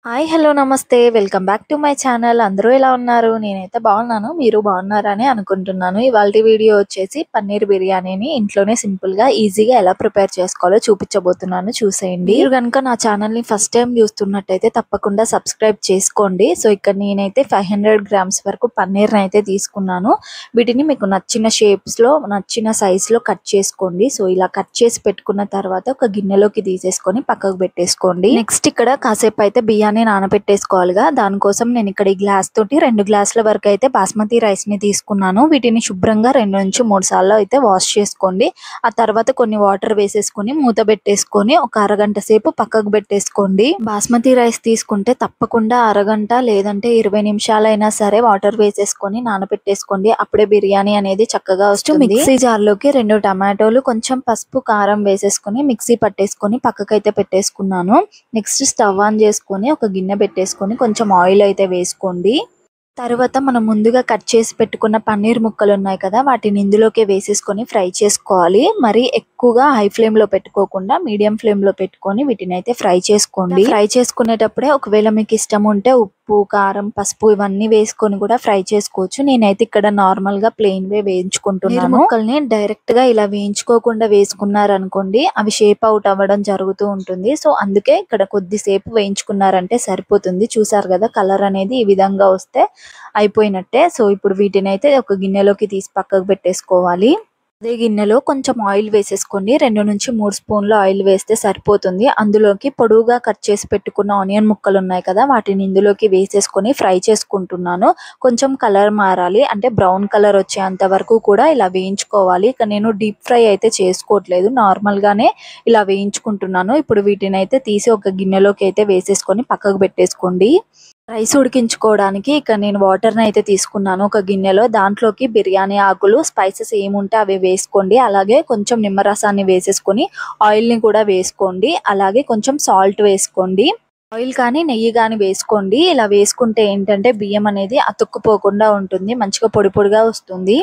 Hi hello నమస్తే welcome back to my channel. అందరూ ఎలా ఉన్నారు? నేనైతే బాగున్నాను, మీరు బాగున్నారని అనుకుంటున్నాను. ఇవాల్టి వీడియో వచ్చేసి పన్నీర్ బిర్యానీని ఇంట్లోనే సింపుల్గా ఈజీగా ఎలా ప్రిపేర్ చేసుకోవాలో చూపించబోతున్నాను, చూసేయండి. మీరు కనుక నా ఛానల్ని ఫస్ట్ టైం చూస్తున్నట్టయితే తప్పకుండా సబ్స్క్రైబ్ చేసుకోండి. సో ఇక్కడ నేనైతే 500 గ్రామ్స్ వరకు పన్నీర్ని అయితే తీసుకున్నాను. వీటిని మీకు నచ్చిన షేప్స్లో నచ్చిన సైజులో కట్ చేసుకోండి. సో ఇలా కట్ చేసి పెట్టుకున్న తర్వాత ఒక గిన్నెలోకి తీసేసుకొని పక్కకు పెట్టేసుకోండి. నెక్స్ట్ ఇక్కడ కాసేపు అయితే బియ్యాన్ని నానబెట్టేసుకోవాలిగా, దానికోసం నేను ఇక్కడ ఈ గ్లాస్ తోటి 2 గ్లాసుల వరకు అయితే బాస్మతి రైస్ ని తీసుకున్నాను. వీటిని శుభ్రంగా 2 నుంచి 3 సార్లు అయితే వాష్ చేసుకోండి. ఆ తర్వాత కొన్ని వాటర్ వేసేసుకొని మూత పెట్టేసుకొని ఒక అరగంట సేపు పక్కకు పెట్టేసుకోండి. బాస్మతి రైస్ తీసుకుంటే తప్పకుండా అరగంట లేదంటే 20 నిమిషాలైనా సరే వాటర్ వేసేసుకొని నానబెట్టేసుకోండి. అప్పుడే బిర్యానీ అనేది చక్కగా వస్తుంది. మిక్సీ జార్లోకి 2 టమాటోలు, కొంచెం పసుపు, కారం వేసేసుకొని మిక్సీ పట్టేసుకొని పక్కకైతే పెట్టేసుకున్నాను. నెక్స్ట్ స్టవ్ ఆన్ చేసుకొని ఒక గిన్నె పెట్టేసుకొని కొంచెం ఆయిల్ అయితే వేసుకోండి. తర్వాత మనం ముందుగా కట్ చేసి పెట్టుకున్న పన్నీర్ ముక్కలు ఉన్నాయి కదా, వాటిని ఇందులోకి వేసేసుకొని ఫ్రై చేసుకోవాలి. మరి ఎక్కువగా హై ఫ్లేమ్ లో పెట్టుకోకుండా మీడియం ఫ్లేమ్ లో పెట్టుకొని వీటిని అయితే ఫ్రై చేసుకోండి. ఫ్రై చేసుకునేటప్పుడే ఒకవేళ మీకు ఇష్టం ఉంటే ఉప్పు, కారం, పసుపు ఇవన్నీ వేసుకొని కూడా ఫ్రై చేసుకోవచ్చు. నేనైతే ఇక్కడ నార్మల్ గా ప్లెయిన్ వే వేయించుకుంటున్నాను. ముక్కల్ని డైరెక్ట్ గా ఇలా వేయించుకోకుండా వేసుకున్నారనుకోండి, అవి షేప్ అవుట్ అవ్వడం జరుగుతూ ఉంటుంది. సో అందుకే ఇక్కడ కొద్దిసేపు వేయించుకున్నారంటే సరిపోతుంది. చూసారు కదా, కలర్ అనేది ఈ విధంగా వస్తే అయిపోయినట్టే. సో ఇప్పుడు వీటిని అయితే ఒక గిన్నెలోకి తీసి పక్కకు పెట్టేసుకోవాలి. అదే గిన్నెలో కొంచెం ఆయిల్ వేసేసుకోండి. 2 నుంచి 3 స్పూన్ల ఆయిల్ వేస్తే సరిపోతుంది. అందులోకి పొడవుగా కట్ చేసి పెట్టుకున్న ఆనియన్ ముక్కలు ఉన్నాయి కదా, వాటిని ఇందులోకి వేసేసుకొని ఫ్రై చేసుకుంటున్నాను. కొంచెం కలర్ మారాలి, అంటే బ్రౌన్ కలర్ వచ్చేంత వరకు కూడా ఇలా వేయించుకోవాలి. ఇక నేను డీప్ ఫ్రై అయితే చేసుకోవట్లేదు, నార్మల్ గానే ఇలా వేయించుకుంటున్నాను. ఇప్పుడు వీటిని అయితే తీసి ఒక గిన్నెలోకి అయితే వేసేసుకొని పక్కకు పెట్టేసుకోండి. రైస్ ఉడికించుకోవడానికి ఇక్కడ నేను వాటర్ని అయితే తీసుకున్నాను ఒక గిన్నెలో. దాంట్లోకి బిర్యానీ ఆకులు, స్పైసెస్ ఏముంటే అవి వేసుకోండి. అలాగే కొంచెం నిమ్మరసాన్ని వేసేసుకొని ఆయిల్ని కూడా వేసుకోండి. అలాగే కొంచెం సాల్ట్ వేసుకోండి. ఆయిల్ కానీ నెయ్యి కానీ వేసుకోండి. ఇలా వేసుకుంటే ఏంటంటే బియ్యం అనేది అతుక్కుపోకుండా ఉంటుంది, మంచిగా పొడి పొడిగా వస్తుంది.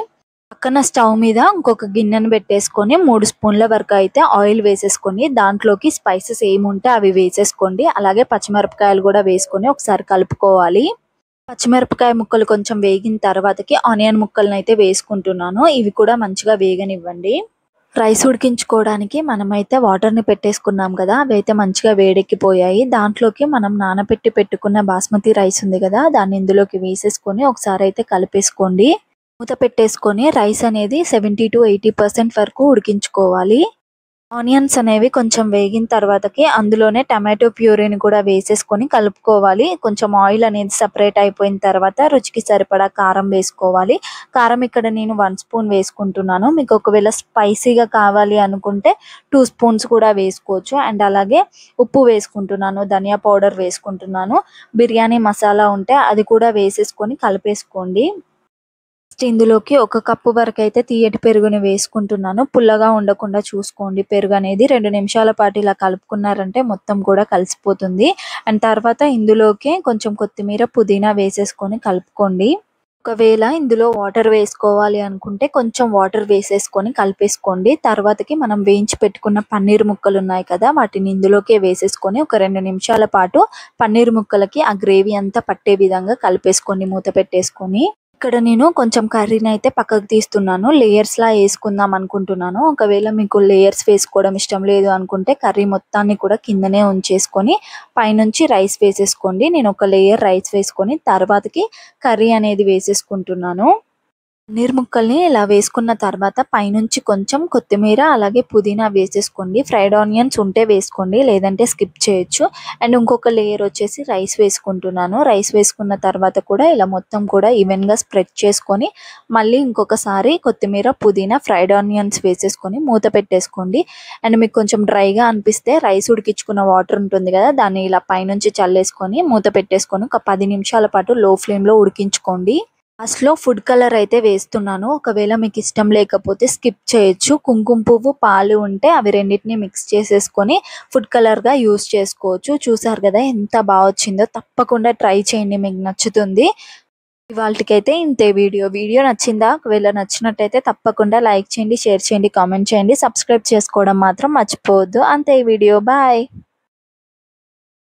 పక్కన స్టవ్ మీద ఇంకొక గిన్నెను పెట్టేసుకొని 3 స్పూన్ల వరకు అయితే ఆయిల్ వేసేసుకొని దాంట్లోకి స్పైసెస్ ఏముంటే అవి వేసేసుకోండి. అలాగే పచ్చిమిరపకాయలు కూడా వేసుకొని ఒకసారి కలుపుకోవాలి. పచ్చిమిరపకాయ ముక్కలు కొంచెం వేగిన తర్వాతకి ఆనియన్ ముక్కలను అయితే వేసుకుంటున్నాను. ఇవి కూడా మంచిగా వేగనివ్వండి. రైస్ ఉడికించుకోవడానికి మనమైతే వాటర్ని పెట్టేసుకున్నాం కదా, అవి అయితే మంచిగా వేడెక్కిపోయాయి. దాంట్లోకి మనం నానబెట్టి పెట్టుకున్న బాస్మతి రైస్ ఉంది కదా, దాన్ని ఇందులోకి వేసేసుకొని ఒకసారి అయితే కలిపేసుకోండి. మూత పెట్టేసుకొని రైస్ అనేది 70 to 80% వరకు ఉడికించుకోవాలి. ఆనియన్స్ అనేవి కొంచెం వేగిన తర్వాతకి అందులోనే టమాటో ప్యూరీని కూడా వేసేసుకొని కలుపుకోవాలి. కొంచెం ఆయిల్ అనేది సపరేట్ అయిపోయిన తర్వాత రుచికి సరిపడా కారం వేసుకోవాలి. కారం ఇక్కడ నేను 1 స్పూన్ వేసుకుంటున్నాను. మీకు ఒకవేళ స్పైసీగా కావాలి అనుకుంటే 2 స్పూన్స్ కూడా వేసుకోవచ్చు. అండ్ అలాగే ఉప్పు వేసుకుంటున్నాను, ధనియా పౌడర్ వేసుకుంటున్నాను, బిర్యానీ మసాలా ఉంటే అది కూడా వేసేసుకొని కలిపేసుకోండి. ఇందులోకి 1 కప్పు వరకు అయితే తీయటి పెరుగుని వేసుకుంటున్నాను. పుల్లగా ఉండకుండా చూసుకోండి. పెరుగు అనేది 2 నిమిషాల పాటు ఇలా కలుపుకున్నారంటే మొత్తం కూడా కలిసిపోతుంది. అండ్ తర్వాత ఇందులోకి కొంచెం కొత్తిమీర, పుదీనా వేసేసుకొని కలుపుకోండి. ఒకవేళ ఇందులో వాటర్ వేసుకోవాలి అనుకుంటే కొంచెం వాటర్ వేసేసుకొని కలిపేసుకోండి. తర్వాతకి మనం వేయించి పెట్టుకున్న పన్నీర్ ముక్కలు ఉన్నాయి కదా, వాటిని ఇందులోకే వేసేసుకొని ఒక 2 నిమిషాల పాటు పన్నీర్ ముక్కలకి ఆ గ్రేవీ అంతా పట్టే విధంగా కలిపేసుకోండి మూత పెట్టేసుకొని. ఇక్కడ నేను కొంచెం కర్రీని అయితే పక్కకు తీస్తున్నాను, లేయర్స్ లా వేసుకుందాం అనుకుంటున్నాను. ఒకవేళ మీకు లేయర్స్ వేసుకోవడం ఇష్టం లేదు అనుకుంటే కర్రీ మొత్తాన్ని కూడా కిందనే ఉంచేసుకొని పైనుంచి రైస్ వేసేసుకోండి. నేను ఒక లేయర్ రైస్ వేసుకొని తర్వాతకి కర్రీ అనేది వేసేసుకుంటున్నాను. పన్నీర్ ముక్కల్ని ఇలా వేసుకున్న తర్వాత పైనుంచి కొంచెం కొత్తిమీర అలాగే పుదీనా వేసేసుకోండి. ఫ్రైడ్ ఆనియన్స్ ఉంటే వేసుకోండి, లేదంటే స్కిప్ చేయొచ్చు. అండ్ ఇంకొక లేయర్ వచ్చేసి రైస్ వేసుకుంటున్నాను. రైస్ వేసుకున్న తర్వాత కూడా ఇలా మొత్తం కూడా ఈవెన్గా స్ప్రెడ్ చేసుకొని మళ్ళీ ఇంకొకసారి కొత్తిమీర, పుదీనా, ఫ్రైడ్ ఆనియన్స్ వేసేసుకొని మూత పెట్టేసుకోండి. అండ్ మీకు కొంచెం డ్రైగా అనిపిస్తే రైస్ ఉడికించుకున్న వాటర్ ఉంటుంది కదా, దాన్ని ఇలా పైనుంచి చల్లేసుకొని మూత పెట్టేసుకొని ఒక 10 నిమిషాల పాటు లో ఫ్లేమ్లో ఉడికించుకోండి. లాస్ట్లో ఫుడ్ కలర్ అయితే వేస్తున్నాను. ఒకవేళ మీకు ఇష్టం లేకపోతే స్కిప్ చేయొచ్చు. కుంకుమ పువ్వు, పాలు ఉంటే అవి రెండింటిని మిక్స్ చేసేసుకొని ఫుడ్ కలర్గా యూస్ చేసుకోవచ్చు. చూసారు కదా ఎంత బాగా వచ్చిందో, తప్పకుండా ట్రై చేయండి, మీకు నచ్చుతుంది. ఇవాళకైతే ఇంతే. వీడియో నచ్చిందా? ఒకవేళ నచ్చినట్టయితే తప్పకుండా లైక్ చేయండి, షేర్ చేయండి, కామెంట్ చేయండి, సబ్స్క్రైబ్ చేసుకోవడం మాత్రం మర్చిపోవద్దు. అంతే ఈ వీడియో. బాయ్.